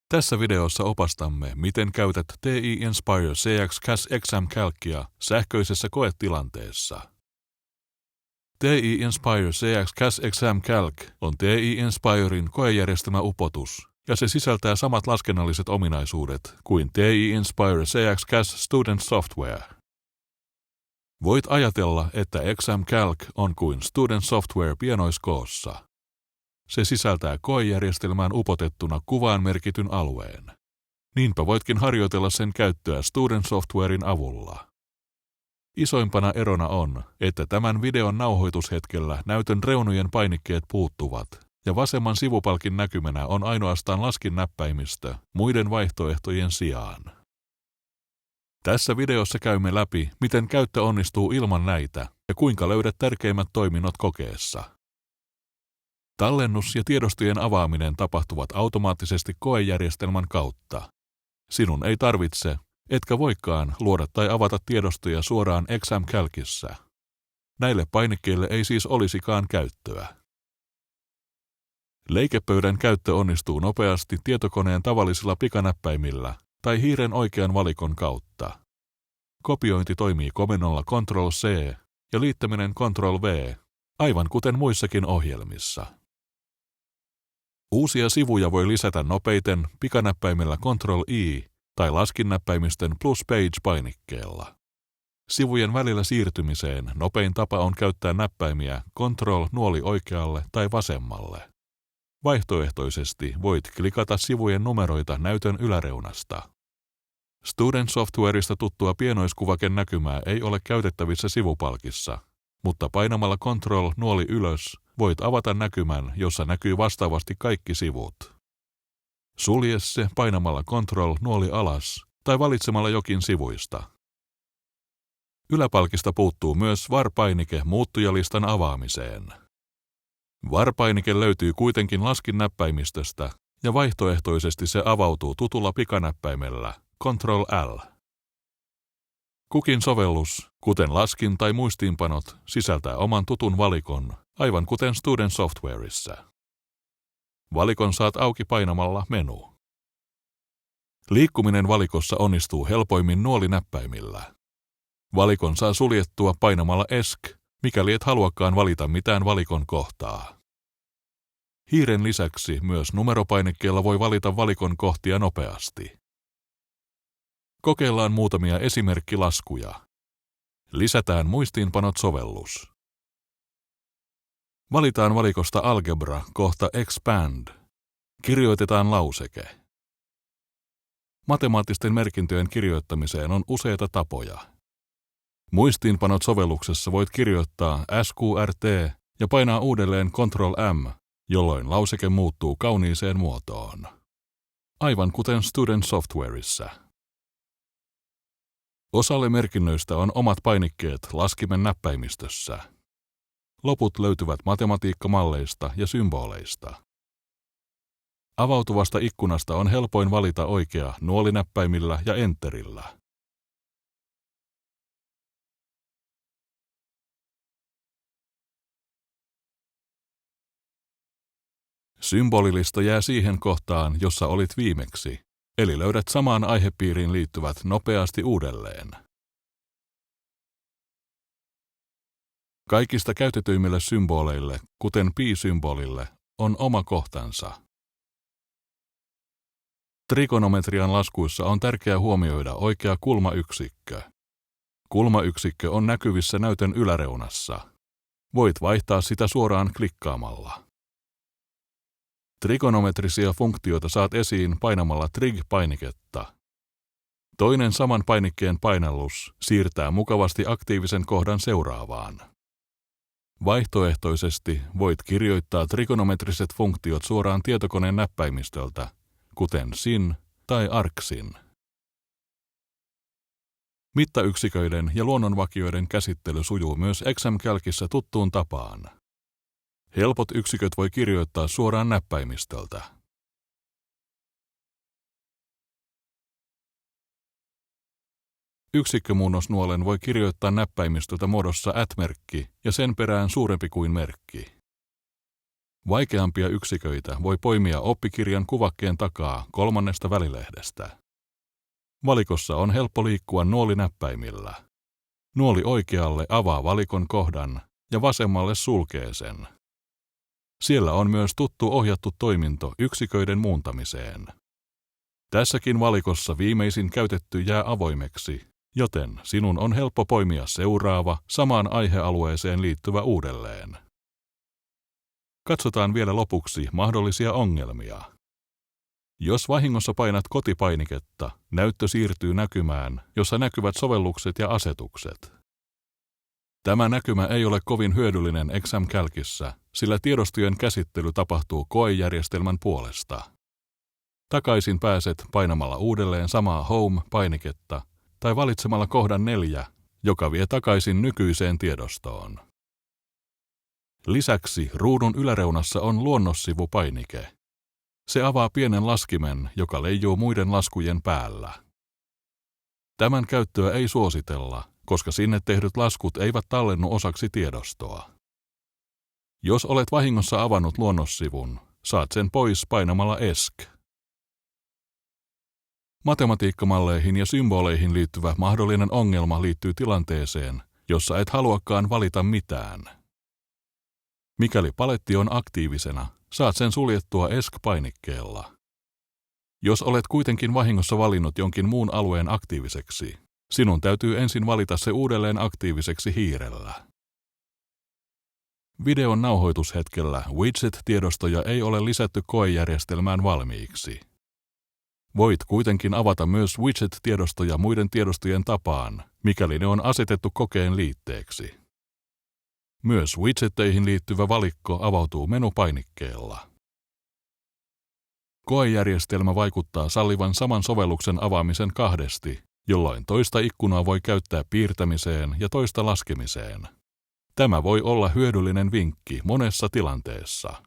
Tässä videossa opastamme, miten käytät TI Nspire CX CAS Exam Calcia sähköisessä koetilanteessa. TI Nspire CX CAS Exam Calc on TI Nspiren koejärjestelmäupotus, ja se sisältää samat laskennalliset ominaisuudet kuin TI Nspire CX CAS Student Software. Voit ajatella, että Exam Calc on kuin Student Software pienoiskoossa. Se sisältää koejärjestelmään upotettuna kuvaan merkityn alueen. Niinpä voitkin harjoitella sen käyttöä Student Softwarein avulla. Isoimpana erona on, että tämän videon nauhoitushetkellä näytön reunojen painikkeet puuttuvat, ja vasemman sivupalkin näkymänä on ainoastaan laskinnäppäimistö muiden vaihtoehtojen sijaan. Tässä videossa käymme läpi, miten käyttö onnistuu ilman näitä ja kuinka löydät tärkeimmät toiminnot kokeessa. Tallennus ja tiedostojen avaaminen tapahtuvat automaattisesti koejärjestelmän kautta. Sinun ei tarvitse, etkä voikaan luoda tai avata tiedostoja suoraan Exam Calcissa. Näille painikkeille ei siis olisikaan käyttöä. Leikepöydän käyttö onnistuu nopeasti tietokoneen tavallisilla pikanäppäimillä tai hiiren oikean valikon kautta. Kopiointi toimii komennolla Ctrl+C ja liittäminen Ctrl+V, aivan kuten muissakin ohjelmissa. Uusia sivuja voi lisätä nopeiten pikanäppäimellä Ctrl+I tai laskinnäppäimistön +Page-painikkeella. Sivujen välillä siirtymiseen nopein tapa on käyttää näppäimiä Ctrl-nuoli oikealle tai vasemmalle. Vaihtoehtoisesti voit klikata sivujen numeroita näytön yläreunasta. Student Softwareista tuttua pienoiskuvaken näkymää ei ole käytettävissä sivupalkissa, mutta painamalla Ctrl-nuoli ylös voit avata näkymän, jossa näkyy vastaavasti kaikki sivut. Sulje se painamalla Ctrl-nuoli alas tai valitsemalla jokin sivuista. Yläpalkista puuttuu myös VAR-painike muuttujalistan avaamiseen. VAR-painike löytyy kuitenkin laskinnäppäimistöstä ja vaihtoehtoisesti se avautuu tutulla pikanäppäimellä Ctrl+L. Kukin sovellus, kuten laskin tai muistiinpanot, sisältää oman tutun valikon, aivan kuten Student Softwareissa. Valikon saat auki painamalla menu. Liikkuminen valikossa onnistuu helpoimmin nuolinäppäimillä. Valikon saa suljettua painamalla ESC, mikäli et haluakaan valita mitään valikon kohtaa. Hiiren lisäksi myös numeropainikkeella voi valita valikon kohtia nopeasti. Kokeillaan muutamia esimerkkilaskuja. Lisätään muistiinpanot-sovellus. Valitaan valikosta Algebra kohta Expand. Kirjoitetaan lauseke. Matemaattisten merkintöjen kirjoittamiseen on useita tapoja. Muistiinpanot-sovelluksessa voit kirjoittaa SQRT ja painaa uudelleen Ctrl+M, jolloin lauseke muuttuu kauniiseen muotoon. Aivan kuten Student Softwareissa. Osalle merkinnöistä on omat painikkeet laskimen näppäimistössä. Loput löytyvät matematiikkamalleista ja symboleista. Avautuvasta ikkunasta on helpoin valita oikea nuolinäppäimillä ja enterillä. Symbolilista jää siihen kohtaan, jossa olit viimeksi, eli löydät samaan aihepiiriin liittyvät nopeasti uudelleen. Kaikista käytetyimmille symboleille, kuten pi-symbolille, on oma kohtansa. Trigonometrian laskuissa on tärkeää huomioida oikea kulmayksikkö. Kulmayksikkö on näkyvissä näytön yläreunassa. Voit vaihtaa sitä suoraan klikkaamalla. Trigonometrisia funktioita saat esiin painamalla Trig-painiketta. Toinen saman painikkeen painallus siirtää mukavasti aktiivisen kohdan seuraavaan. Vaihtoehtoisesti voit kirjoittaa trigonometriset funktiot suoraan tietokoneen näppäimistöltä, kuten sin tai arcsin. Mittayksiköiden ja luonnonvakioiden käsittely sujuu myös Exam Calcissa tuttuun tapaan. Helpot yksiköt voi kirjoittaa suoraan näppäimistöltä. Yksikkömuunnosnuolen voi kirjoittaa näppäimistöltä muodossa @merkki ja sen perään suurempi kuin merkki. Vaikeampia yksiköitä voi poimia oppikirjan kuvakkeen takaa 3. välilehdestä. Valikossa on helppo liikkua nuolinäppäimillä. Nuoli oikealle avaa valikon kohdan ja vasemmalle sulkee sen. Siellä on myös tuttu ohjattu toiminto yksiköiden muuntamiseen. Tässäkin valikossa viimeisin käytetty jää avoimeksi, joten sinun on helppo poimia seuraava samaan aihealueeseen liittyvä uudelleen. Katsotaan vielä lopuksi mahdollisia ongelmia. Jos vahingossa painat kotipainiketta, näyttö siirtyy näkymään, jossa näkyvät sovellukset ja asetukset. Tämä näkymä ei ole kovin hyödyllinen XMCalcissä, sillä tiedostojen käsittely tapahtuu koejärjestelmän puolesta. Takaisin pääset painamalla uudelleen samaa Home-painiketta tai valitsemalla kohdan 4, joka vie takaisin nykyiseen tiedostoon. Lisäksi ruudun yläreunassa on luonnossivupainike. Se avaa pienen laskimen, joka leijuu muiden laskujen päällä. Tämän käyttöä ei suositella, koska sinne tehdyt laskut eivät tallennu osaksi tiedostoa. Jos olet vahingossa avannut luonnossivun, saat sen pois painamalla ESC. Matematiikkamalleihin ja symboleihin liittyvä mahdollinen ongelma liittyy tilanteeseen, jossa et haluakaan valita mitään. Mikäli paletti on aktiivisena, saat sen suljettua ESC-painikkeella. Jos olet kuitenkin vahingossa valinnut jonkin muun alueen aktiiviseksi, sinun täytyy ensin valita se uudelleen aktiiviseksi hiirellä. Videon nauhoitushetkellä widget-tiedostoja ei ole lisätty koejärjestelmään valmiiksi. Voit kuitenkin avata myös widget-tiedostoja muiden tiedostojen tapaan, mikäli ne on asetettu kokeen liitteeksi. Myös widgetteihin liittyvä valikko avautuu menupainikkeella. Koejärjestelmä vaikuttaa sallivan saman sovelluksen avaamisen kahdesti, jolloin toista ikkunaa voi käyttää piirtämiseen ja toista laskemiseen. Tämä voi olla hyödyllinen vinkki monessa tilanteessa.